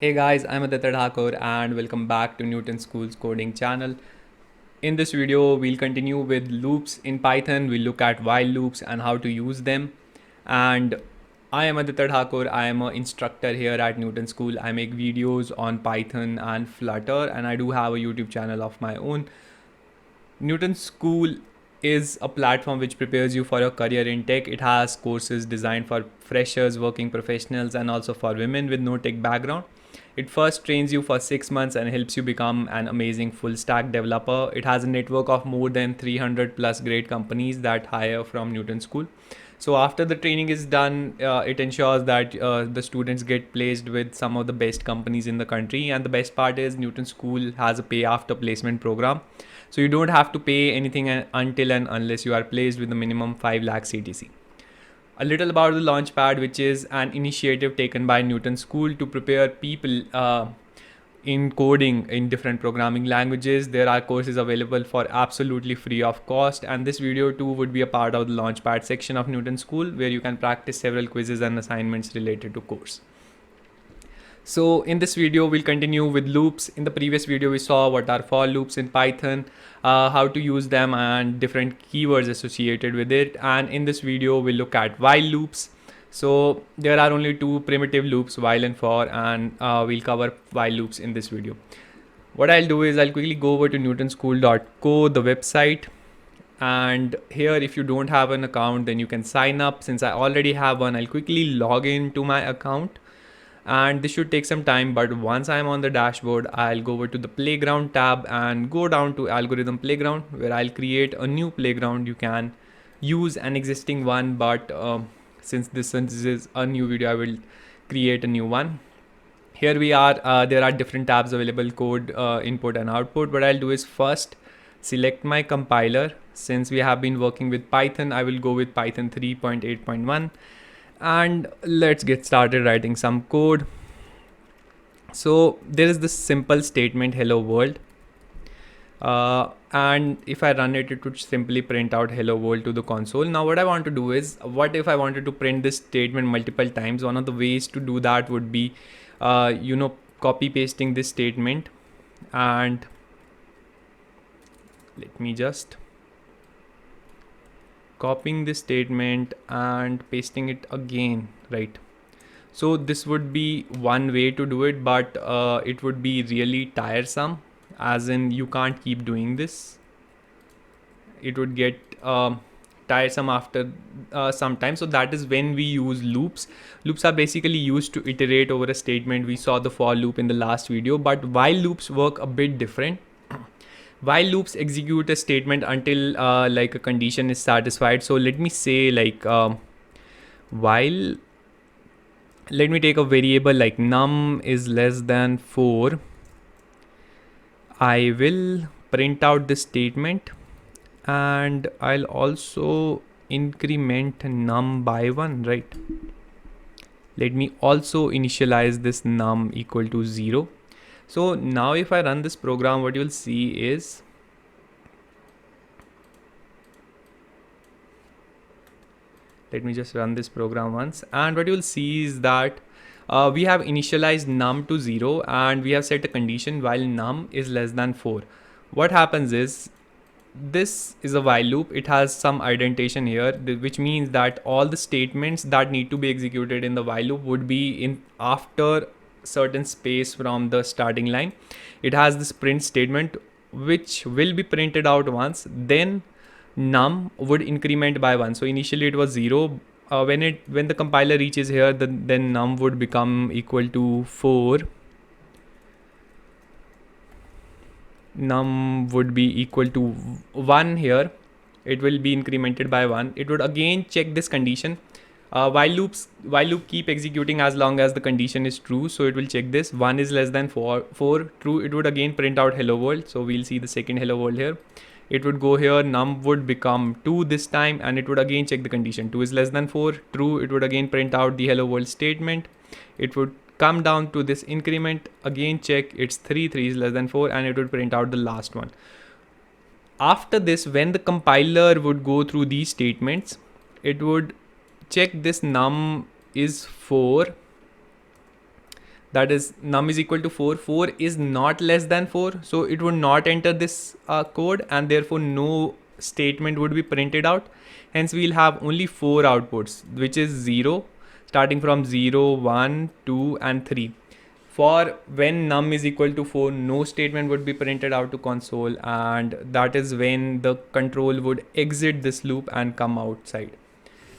Hey guys, I'm Aditya Thakur and welcome back to Newton School's coding channel. In this video, we'll continue with loops in Python. We'll look at while loops and how to use them. And I am Aditya Thakur. I am an instructor here at Newton School. I make videos on Python and Flutter, and I do have a YouTube channel of my own. Newton School is a platform which prepares you for a career in tech. It has courses designed for freshers, working professionals, and also for women with no tech background. It first trains you for 6 months and helps you become an amazing full stack developer. It has a network of more than 300 plus great companies that hire from Newton School. So after the training is done, it ensures that the students get placed with some of the best companies in the country. And the best part is Newton School has a pay after placement program. So you don't have to pay anything until and unless you are placed with a minimum 5 lakh CTC. A little about the Launchpad, which is an initiative taken by Newton School to prepare people in coding in different programming languages. There are courses available for absolutely free of cost, and this video too would be a part of the Launchpad section of Newton School, where you can practice several quizzes and assignments related to course. So in this video, we'll continue with loops. In the previous video, we saw what are for loops in Python, how to use them and different keywords associated with it. And in this video, we'll look at while loops. So there are only two primitive loops, while and for, and we'll cover while loops in this video. What I'll do is I'll quickly go over to newtonschool.co, the website. And here, if you don't have an account, then you can sign up. Since I already have one, I'll quickly log into my account. And this should take some time, but once I'm on the dashboard, I'll go over to the playground tab and go down to algorithm playground, where I'll create a new playground. You can use an existing one, but since this is a new video, I will create a new one. Here we are. There are different tabs available: code, input and output. What I'll do is first select my compiler. Since we have been working with Python, I will go with Python 3.8.1. And let's get started writing some code. So there is this simple statement, hello world, and if I run it, it would simply print out hello world to the console. Now what I want to do is, what if I wanted to print this statement multiple times? One of the ways to do that would be copy pasting this statement, and let me just copying this statement and pasting it again, right? So this would be one way to do it, but it would be really tiresome, as in you can't keep doing this. It would get tiresome after some time. So that is when we use loops. Loops are basically used to iterate over a statement. We saw the for loop in the last video, but while loops work a bit different. While loops execute a statement until like a condition is satisfied. So let me say while, let me take a variable like num is less than 4. I will print out this statement, and I'll also increment num by 1, right? Let me also initialize this num equal to 0. So now if I run this program, what you'll see is, let me just run this program once, and what you'll see is that we have initialized num to 0, and we have set a condition while num is less than 4. What happens is, this is a while loop. It has some indentation here, which means that all the statements that need to be executed in the while loop would be in after certain space from the starting line. It has this print statement which will be printed out once, then num would increment by 1. So initially it was 0. When the compiler reaches here, then num would become equal to 4. Num would be equal to 1 here. It will be incremented by 1. It would again check this condition. While loop keep executing as long as the condition is true. So it will check this. 1 is less than 4 true. It would again print out hello world. So we'll see the second hello world here. It would go here, num would become 2 this time, and it would again check the condition. 2 is less than 4, true. It would again print out the hello world statement. It would come down to this increment, again check, it's 3 is less than 4, and it would print out the last one. After this, when the compiler would go through these statements, it would check this num is 4, that is num is equal to 4. 4 is not less than 4, so it would not enter this code, and therefore no statement would be printed out. Hence we'll have only 4 outputs, which is 0, starting from 0, 1, 2 and 3. For when num is equal to 4, no statement would be printed out to console, and that is when the control would exit this loop and come outside.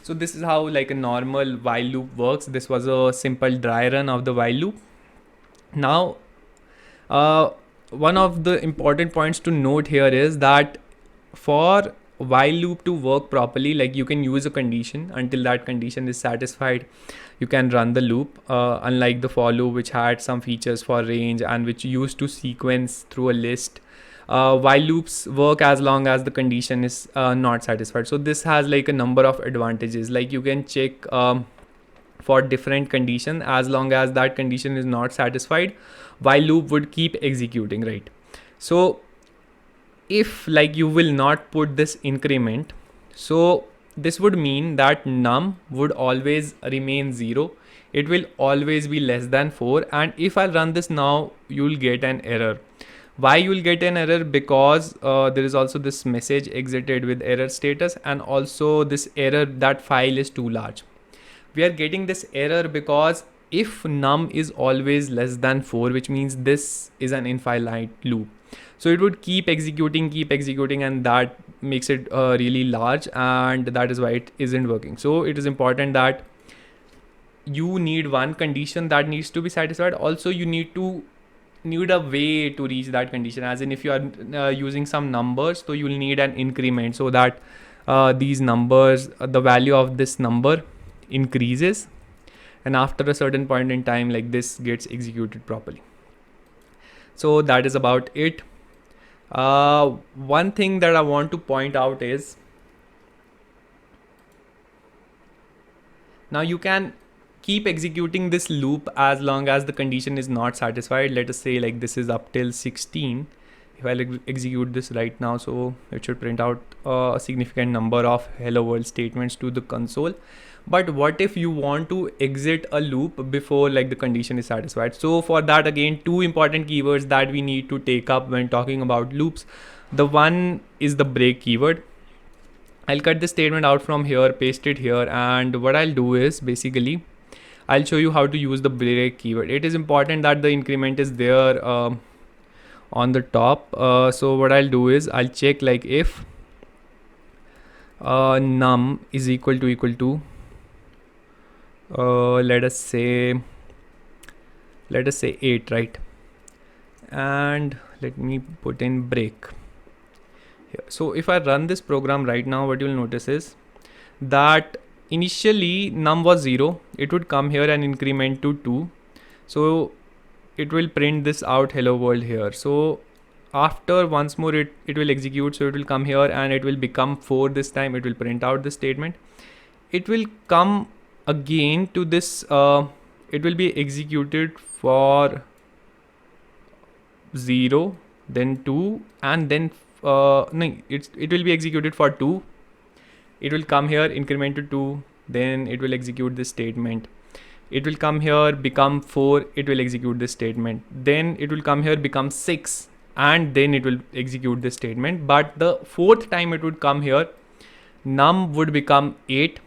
So this is how like a normal while loop works. This was a simple dry run of the while loop. Now, one of the important points to note here is that for while loop to work properly, like you can use a condition. Until that condition is satisfied, you can run the loop, unlike the for loop, which had some features for range and which used to sequence through a list. While loops work as long as the condition is not satisfied. So this has like a number of advantages. Like you can check for different condition. As long as that condition is not satisfied, while loop would keep executing, right? So if like you will not put this increment, so this would mean that num would always remain 0. It will always be less than 4, and if I run this now, you'll get an error. Why you'll get an error? Because there is also this message exited with error status, and also this error that file is too large. We are getting this error because if num is always less than 4, which means this is an infinite loop, so it would keep executing, and that makes it really large, and that is why it isn't working. So it is important that you need one condition that needs to be satisfied. Also you need a way to reach that condition, as in if you are using some numbers, so you will need an increment so that these numbers, the value of this number increases, and after a certain point in time, like this gets executed properly. So that is about it. One thing that I want to point out is, now you can keep executing this loop as long as the condition is not satisfied. Let us say like this is up till 16. If I execute this right now, so it should print out a significant number of hello world statements to the console. But what if you want to exit a loop before like the condition is satisfied? So for that, again, two important keywords that we need to take up when talking about loops. The one is the break keyword. I'll cut this statement out from here, paste it here, and what I'll do is basically I'll show you how to use the break keyword. It is important that the increment is there on the top. So what I'll do is I'll check like if num is equal to let us say 8, right? And let me put in break here. So if I run this program right now, what you'll notice is that initially num was 0. It would come here and increment to 2. So it will print this out hello world here. So after once more it will execute. So it will come here and it will become 4 this time. It will print out the statement. It will come again to this, it will be executed for 0, then 2, and then no, it will be executed for 2. It will come here, increment to 2, then it will execute this statement. It will come here, become 4, it will execute this statement. Then it will come here, become 6, and then it will execute this statement. But the fourth time it would come here, num would become 8.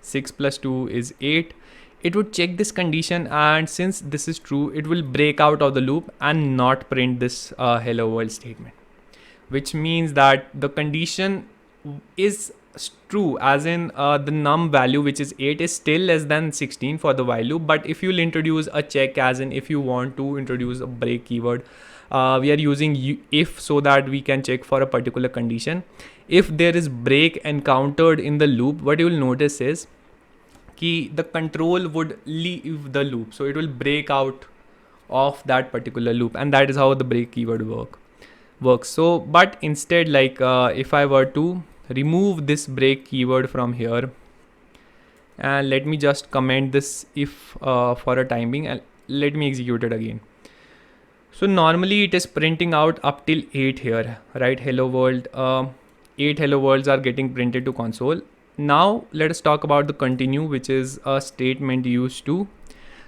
6 plus 2 is 8. It would check this condition, and since this is true, it will break out of the loop and not print this hello world statement, which means that the condition is true, as in the num value, which is 8, is still less than 16 for the while loop. But if you'll introduce a check, as in if you want to introduce a break keyword, we are using if so that we can check for a particular condition. If there is break encountered in the loop, what you will notice is the control would leave the loop, so it will break out of that particular loop, and that is how the break keyword works. So but instead, like if I were to remove this break keyword from here, and let me just comment this if for a time being, and let me execute it again. So normally it is printing out up till 8 here, right? Hello world, 8 hello worlds are getting printed to console. Now let us talk about the continue, which is a statement used to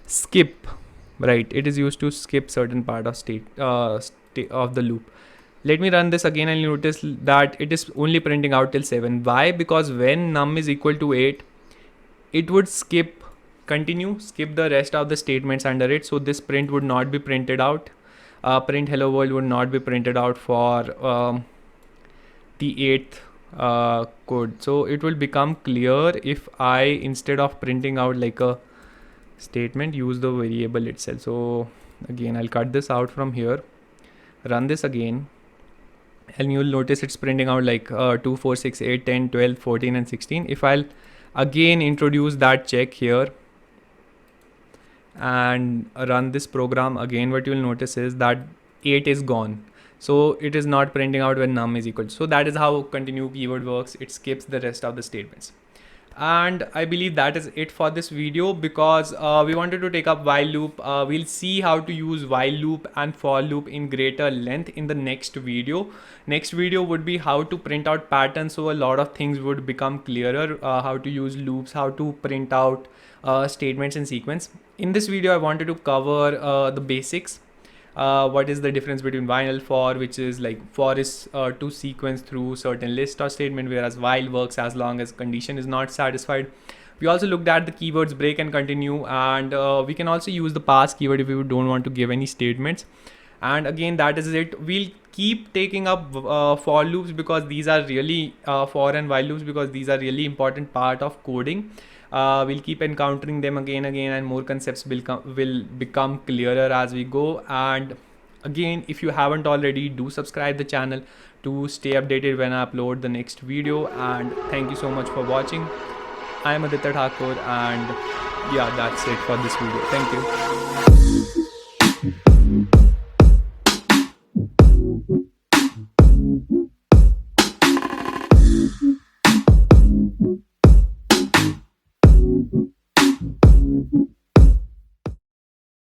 skip right? It is used to skip certain part of of the loop. Let me run this again and you notice that it is only printing out till 7. Why? Because when num is equal to 8, it would skip the rest of the statements under it. So this print would not be printed out. Print hello world would not be printed out for the 8th code. So it will become clear if I, instead of printing out like a statement, use the variable itself. So again, I'll cut this out from here, run this again, and you'll notice it's printing out like 2, 4, 6, 8, 10, 12, 14 and 16. If I'll again introduce that check here and run this program again, what you'll notice is that 8 is gone. So it is not printing out when num is equal. So that is how continue keyword works. It skips the rest of the statements. And I believe that is it for this video, because we wanted to take up while loop. We'll see how to use while loop and for loop in greater length in the next video. Next video would be how to print out patterns, so a lot of things would become clearer, how to use loops, how to print out statements in sequence. In this video I wanted to cover the basics. What is the difference between while and for, which is like for is to sequence through certain list or statement, whereas while works as long as condition is not satisfied. We also looked at the keywords break and continue, and we can also use the pass keyword if we don't want to give any statements. And again, that is it. We'll keep taking up for loops, because these are really for and while loops, because these are really important part of coding. We'll keep encountering them again, and more concepts will become clearer as we go. And again, if you haven't already, do subscribe the channel to stay updated when I upload the next video. And thank you so much for watching. I'm Aditya Thakur, and yeah, that's it for this video. Thank you.